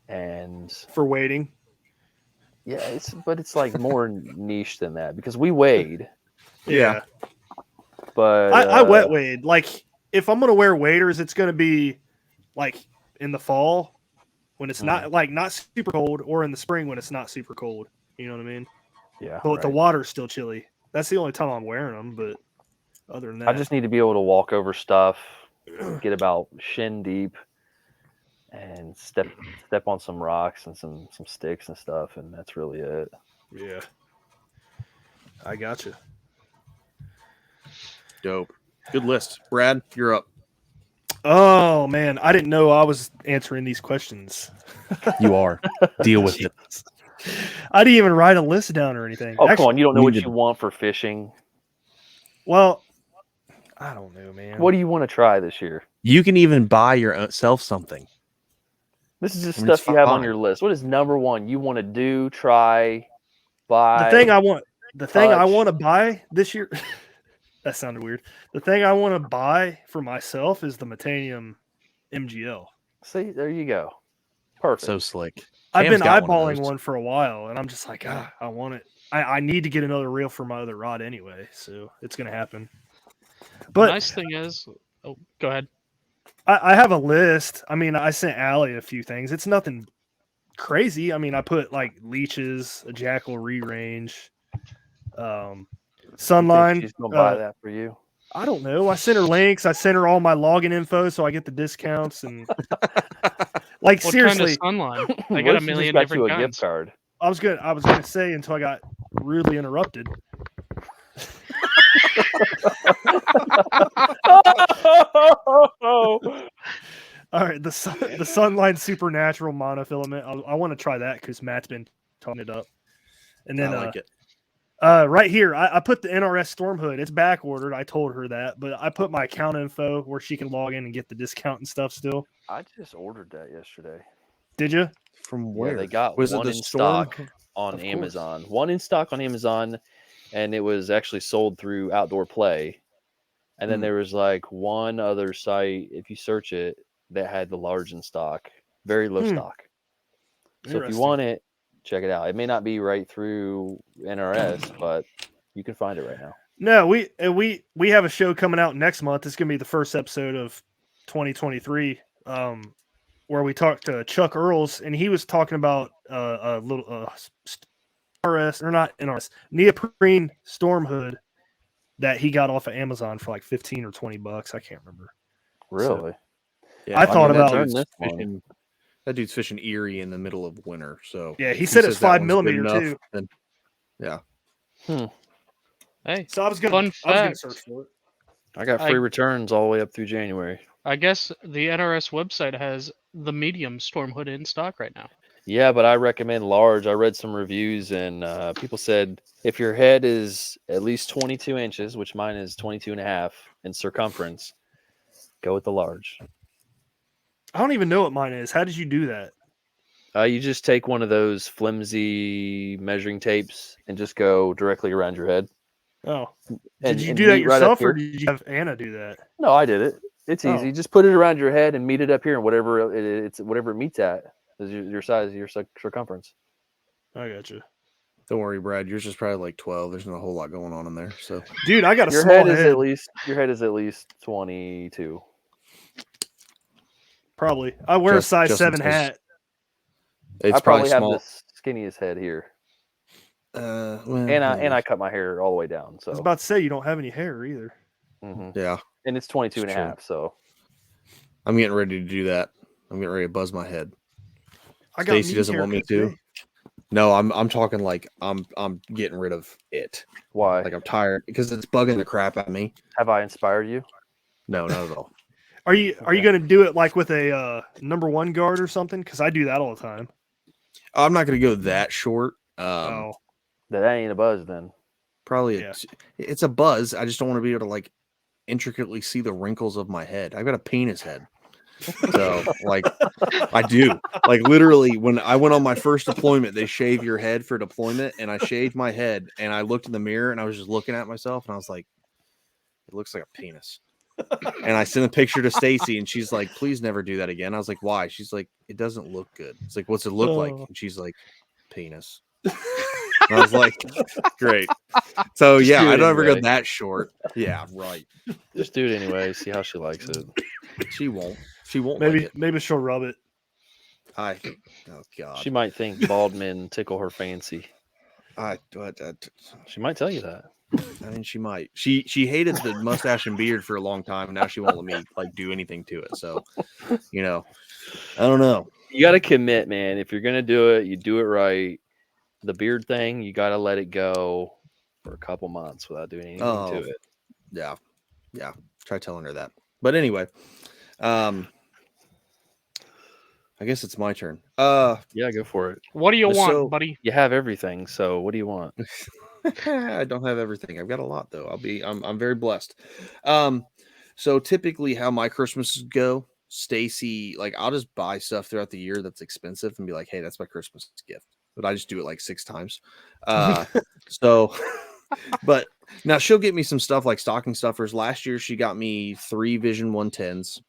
and for wading. Yeah, it's like more niche than that, because we wade. Yeah, but I wet wade. Like if I'm gonna wear waders, it's gonna be like in the fall when it's not super cold, or in the spring when it's not super cold. You know what I mean? Yeah. But the water's still chilly. That's the only time I'm wearing them. But other than that, I just need to be able to walk over stuff, get about shin deep, and step on some rocks and some sticks and stuff, and that's really it. Yeah, I gotcha. Dope. Good list. Brad, you're up. Oh man, I didn't know I was answering these questions. You are. Deal with it. I didn't even write a list down or anything. Oh, come on. You don't know what you want for fishing? Well, I don't know, man. What do you want to try this year? You can even buy yourself something. This is just stuff you have on your list. What is number 1 you want to do, try, buy? The thing I want to buy this year. That sounded weird. The thing I want to buy for myself is the Metanium MGL. See, there you go. Perfect. So slick. I've been eyeballing one for a while, and I'm just like, I want it. I need to get another reel for my other rod anyway, so it's going to happen. But the nice thing is, go ahead. I have a list. I mean, I sent Allie a few things. It's nothing crazy. I mean, I put like leeches, a jackal re-range, Sunline. She's gonna buy that for you. I don't know. I sent her links. I sent her all my login info so I get the discounts and like what seriously. Kind of Sunline? I got a million different kinds. Gift card. I was gonna say until I got rudely interrupted. All right, the Sunline Supernatural monofilament. I want to try that because Matt's been talking it up. And then I like it. Right here, I put the NRS Storm Hood. It's back ordered. I told her that, but I put my account info where she can log in and get the discount and stuff still. I just ordered that yesterday. Did you? From where? Yeah, they got Was one it in the Storm? stock on Of course. Amazon. One in stock on Amazon, and it was actually sold through Outdoor Play. And then there was like one other site, if you search it, that had the large in stock, very low stock. So if you want it, check it out. It may not be right through NRS, but you can find it right now. No, we have a show coming out next month. It's gonna be the first episode of 2023, where we talked to Chuck Earls, and he was talking about a little RS or not NRS neoprene storm hood that he got off of Amazon for like $15 or $20. I can't remember. Really? So, yeah, I thought about fishing. That dude's fishing Erie in the middle of winter. So yeah, he said it's 5mm too. Then, yeah. Hey, so I was gonna search for it. I got free returns all the way up through January. I guess the NRS website has the medium storm hood in stock right now. Yeah, but I recommend large. I read some reviews, and people said if your head is at least 22 inches, which mine is 22 and a half in circumference, go with the large. I don't even know what mine is. How did you do that? You just take one of those flimsy measuring tapes and just go directly around your head. Oh, did you do that yourself, or did you have Anna do that? No, I did it. It's easy. Just put it around your head and meet it up here, and whatever it meets at is your size, your circumference. I got you. Don't worry, Brad. Yours is probably like 12. There's not a whole lot going on in there. So, dude, I got a your small head. head. Your head is at least 22. Probably. I wear a size 7 hat. It's I probably have small. the skinniest head here. Well, and I cut my hair all the way down. So I was about to say you don't have any hair either. Yeah. And it's 22 and a half. So I'm getting ready to do that. I'm getting ready to buzz my head. Stacy doesn't want me to. No, I'm talking like I'm getting rid of it. Why? Like I'm tired because it's bugging the crap out of me. Have I inspired you? No, not at all. Are you going to do it like with a number 1 guard or something? Because I do that all the time. I'm not going to go that short. That ain't a buzz then. Probably it's a buzz. I just don't want to be able to like intricately see the wrinkles of my head. I've got a penis head. So like I do. Like literally when I went on my first deployment, they shave your head for deployment, and I shaved my head and I looked in the mirror and I was just looking at myself and I was like, it looks like a penis. And I sent a picture to Stacy and she's like, please never do that again. I was like, why? She's like, it doesn't look good. It's like, what's it look like? And she's like, penis. And I was like, great. So yeah, I don't ever go that short. Yeah, right. Just do it anyway. See how she likes it. She won't. She won't. Maybe she'll rub it. Oh God. She might think bald men tickle her fancy. She might tell you that. I mean, she might. She hated the mustache and beard for a long time, and now she won't let me like do anything to it. So, I don't know. You got to commit, man. If you're gonna do it, you do it right. The beard thing, you got to let it go for a couple months without doing anything to it. Yeah. Try telling her that. But anyway, I guess it's my turn. Yeah, go for it. What do you want, buddy? You have everything, so what do you want? I don't have everything. I've got a lot though. I'm very blessed. So typically how my Christmases go, Stacy, like I'll just buy stuff throughout the year that's expensive and be like, hey, that's my Christmas gift. But I just do it like 6 times. So but now she'll get me some stuff like stocking stuffers. Last year she got me 3 Vision 110s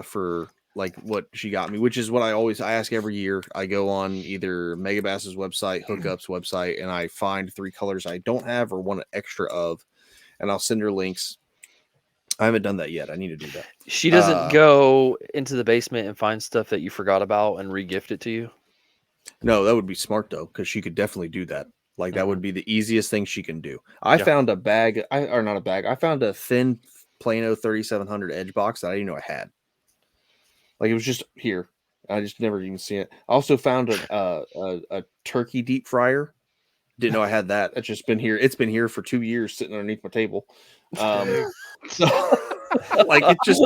for like what she got me, which is what I ask every year. I go on either Megabass's website, Hookup's website, and I find 3 colors I don't have or want an extra of, and I'll send her links. I haven't done that yet. I need to do that. She doesn't go into the basement and find stuff that you forgot about and re-gift it to you? No, that would be smart though, because she could definitely do that. Like that would be the easiest thing she can do. I found a bag, not a bag. I found a thin Plano 3700 edge box that I didn't know I had. Like it was just here. I just never even seen it. I also found a turkey deep fryer. Didn't know I had that. It's just been here. It's been here for 2 years sitting underneath my table. So like it just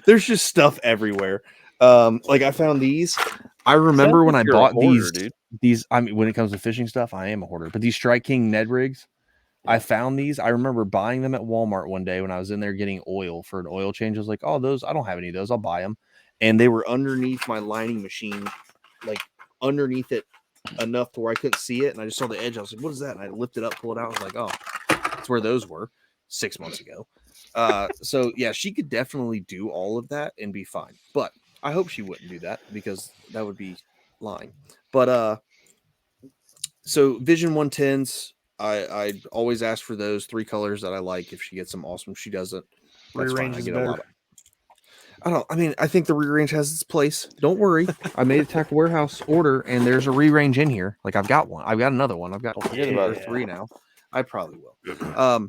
there's just stuff everywhere. Like I found these. I remember when I bought these. Dude. these, I mean, when it comes to fishing stuff, I am a hoarder. But these Strike King Ned rigs, I found these. I remember buying them at Walmart one day when I was in there getting oil for an oil change. I was like, oh, those, I don't have any of those. I'll buy them. And they were underneath my lining machine, like underneath it enough to where I couldn't see it. And I just saw the edge. I was like, what is that? And I lifted it up, pulled it out. I was like, oh, that's where those were 6 months ago. So yeah, she could definitely do all of that and be fine. But I hope she wouldn't do that because that would be lying. But so Vision 110s, I always ask for those 3 colors that I like. If she gets them, awesome. If she doesn't, that's fine. I get a lot of. I mean, I think the rear range has its place. Don't worry. I made a Tackle Warehouse order, and there's a rear range in here. Like I've got one. I've got another one. I've got 2 or 3 now. I probably will.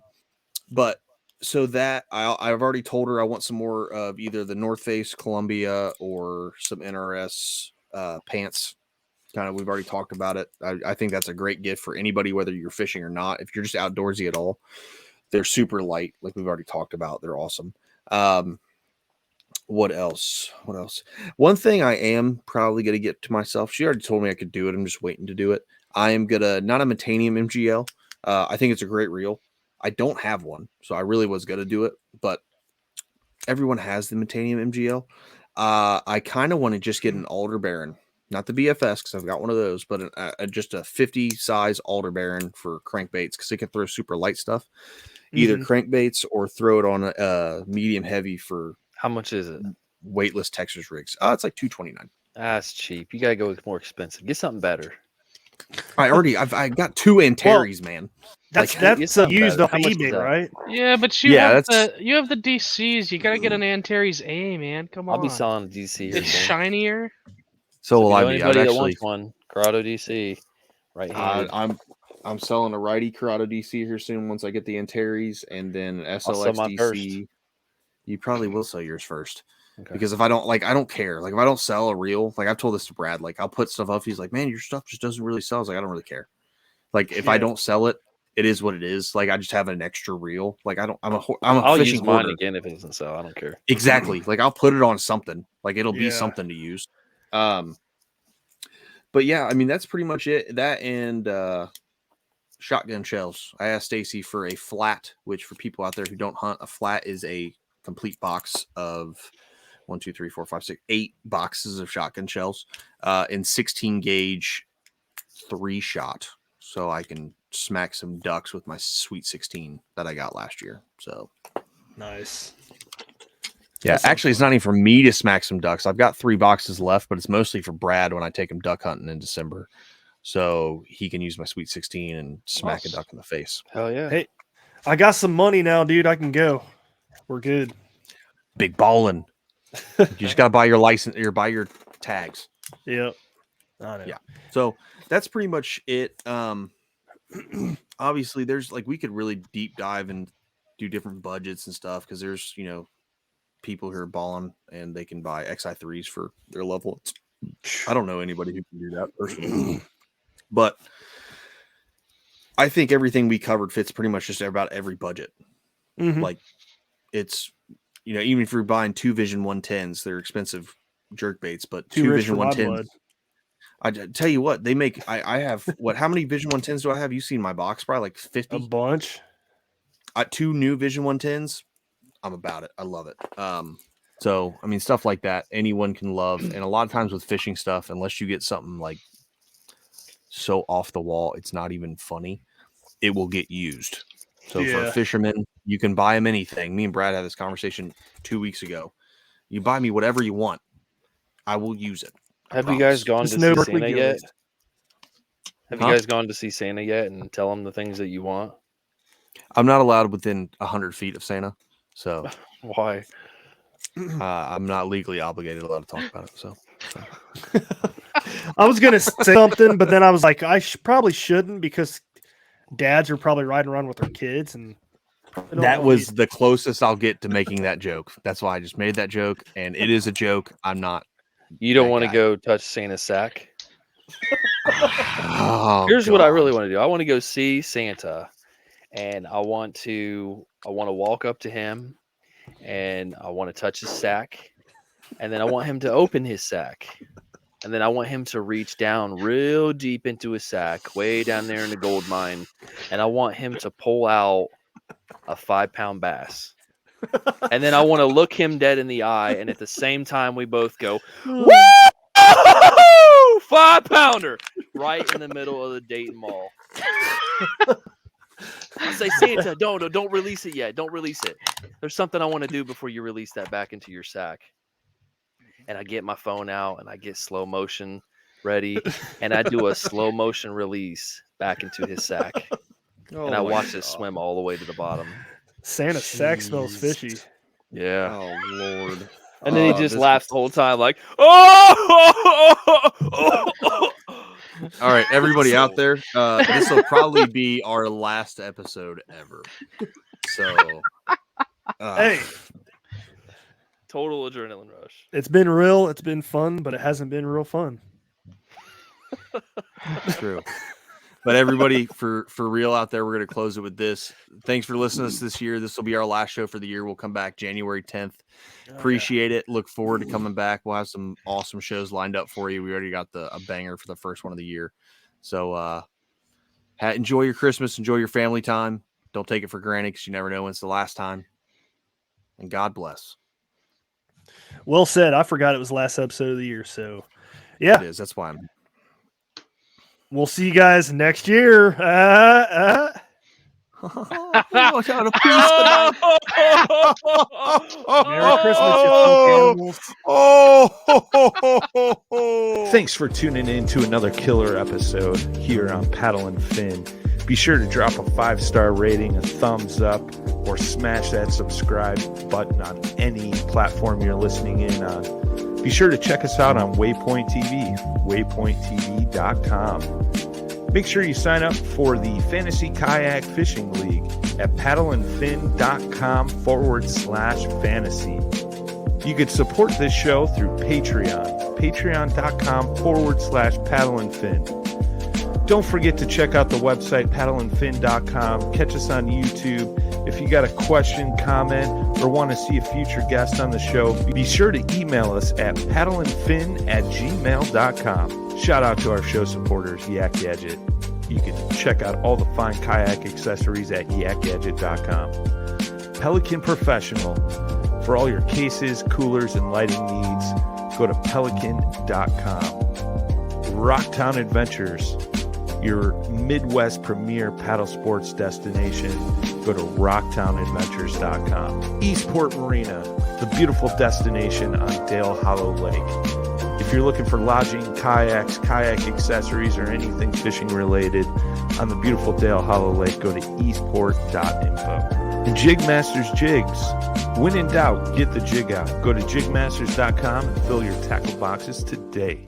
But so that I've already told her I want some more of either the North Face Columbia or some NRS pants. Kind of, we've already talked about it. I think that's a great gift for anybody, whether you're fishing or not. If you're just outdoorsy at all, they're super light. Like we've already talked about, they're awesome. What else? One thing I am probably going to get to myself. She already told me I could do it. I'm just waiting to do it. I am going to, not a Metanium MGL. I think it's a great reel. I don't have one, so I really was going to do it, but everyone has the Metanium MGL. I kind of want to just get an Alder Baron, not the BFS because I've got one of those, but just a 50 size Alder Baron for crankbaits because it can throw super light stuff, either crankbaits or throw it on a medium heavy for. How much is it? Weightless Texas rigs. It's like $229. That's cheap. You gotta go with more expensive. Get something better. I got 2 Antares, man. That's used off eBay, right? Yeah, but you have the DCs. You gotta get an Antares A, man. Come on. I'll be selling DC. It's shinier. So will I be. Anybody that wants one, Corrado DC, right here. I'm selling a righty Corrado DC here soon once I get the Antares and then SLX DC. First. You probably will sell yours first. Okay. Because if I don't I don't care. Like if I don't sell a reel, like I've told this to Brad, like I'll put stuff up. He's like, man, your stuff just doesn't really sell. I was like, I don't really care. Like if I don't sell it, it is what it is. Like I just have an extra reel. Like I'm a I'll fishing use mine hoarder. again if it doesn't sell. I don't care. Exactly. Like I'll put it on something. Like it'll be something to use. But yeah, I mean that's pretty much it. That and shotgun shells. I asked Stacy for a flat, which for people out there who don't hunt, a flat is a complete box of 1, 2, 3, 4, 5, 6, 8 boxes of shotgun shells in 16 gauge 3-shot. So I can smack some ducks with my Sweet 16 that I got last year. So nice. Yeah, actually, it's not even for me to smack some ducks. I've got 3 boxes left, but it's mostly for Brad when I take him duck hunting in December. So he can use my Sweet 16 and smack a duck in the face. Hell yeah. Hey, I got some money now, dude. I can go. We're good. Big ballin'. You just got to buy your license or buy your tags. Yep. I know. Yeah. So that's pretty much it. Obviously, there's we could really deep dive and do different budgets and stuff because there's, people who are balling and they can buy XI3s for their level. I don't know anybody who can do that personally. But I think everything we covered fits pretty much just about every budget. Like it's, even if you're buying 2 Vision 110s, they're expensive jerk baits, but 2 Vision 110s. I tell you what, they make. I have how many Vision 110s do I have? You've seen my box, probably like 50. A bunch. 2 new Vision 110s. I'm about it. I love it. So I mean, stuff like that, anyone can love. And a lot of times with fishing stuff, unless you get something like so off the wall, it's not even funny, it will get used. So for a fisherman, you can buy him anything. Me and Brad had this conversation 2 weeks ago. You buy me whatever you want, I will use it. Have you guys gone to see Santa yet? Have you guys gone to see Santa yet and tell him the things that you want? I'm not allowed within 100 feet of Santa. So why? I'm not legally obligated allowed to talk about it. So. I was gonna say something, but then I was like, I probably shouldn't because dads are probably riding around with their kids, and that was the closest I'll get to making that joke. That's why I just made that joke, and it is a joke. I'm not. You don't want to go touch Santa's sack. Here's God. what I really want to do. I want to go see Santa, and I want to walk up to him, and I want to touch his sack, and then I want him to open his sack. And then I want him to reach down real deep into his sack, way down there in the gold mine. And I want him to pull out a 5-pound bass. And then I want to look him dead in the eye. And at the same time, we both go, woo! 5-pounder! Right in the middle of the Dayton Mall. I say, Santa, don't release it yet. Don't release it. There's something I want to do before you release that back into your sack. And I get my phone out and I get slow motion ready. And I do a slow motion release back into his sack. And I watch it swim all the way to the bottom. Santa's sack smells fishy. Yeah. Oh, Lord. And then he just laughs the whole time like, oh! All right, everybody out there, this will probably be our last episode ever. So, hey. Total adrenaline rush. It's been real. It's been fun, but it hasn't been real fun. True. But everybody, for real out there, we're going to close it with this. Thanks for listening to us this year. This will be our last show for the year. We'll come back January 10th. Appreciate it. Look forward to coming back. We'll have some awesome shows lined up for you. We already got a banger for the first one of the year. So enjoy your Christmas. Enjoy your family time. Don't take it for granted because you never know when it's the last time. And God bless. Well said. I forgot it was the last episode of the year. So, yeah. It is. That's why I'm... We'll see you guys next year. Watch out, a piece tonight. Merry Christmas, you animals. Thanks for tuning in to another killer episode here on Paddle and Fin. Be sure to drop a 5-star rating, a thumbs up, or smash that subscribe button on any platform you're listening in on. Be sure to check us out on Waypoint TV, waypointtv.com. Make sure you sign up for the Fantasy Kayak Fishing League at paddleandfin.com/fantasy. You can support this show through Patreon, patreon.com/paddleandfin. Don't forget to check out the website, paddleandfin.com. Catch us on YouTube. If you got a question, comment, or want to see a future guest on the show, be sure to email us at paddleandfin@gmail.com. Shout out to our show supporters, Yak Gadget. You can check out all the fine kayak accessories at yakgadget.com. Pelican Professional. For all your cases, coolers, and lighting needs, go to pelican.com. Rocktown Adventures. Your Midwest premier paddle sports destination. Go to rocktownadventures.com. Eastport Marina, the beautiful destination on Dale Hollow Lake. If you're looking for lodging, kayaks, kayak accessories, or anything fishing related on the beautiful Dale Hollow Lake, go to eastport.info. And Jigmasters Jigs. When in doubt, get the jig out. Go to jigmasters.com and fill your tackle boxes today.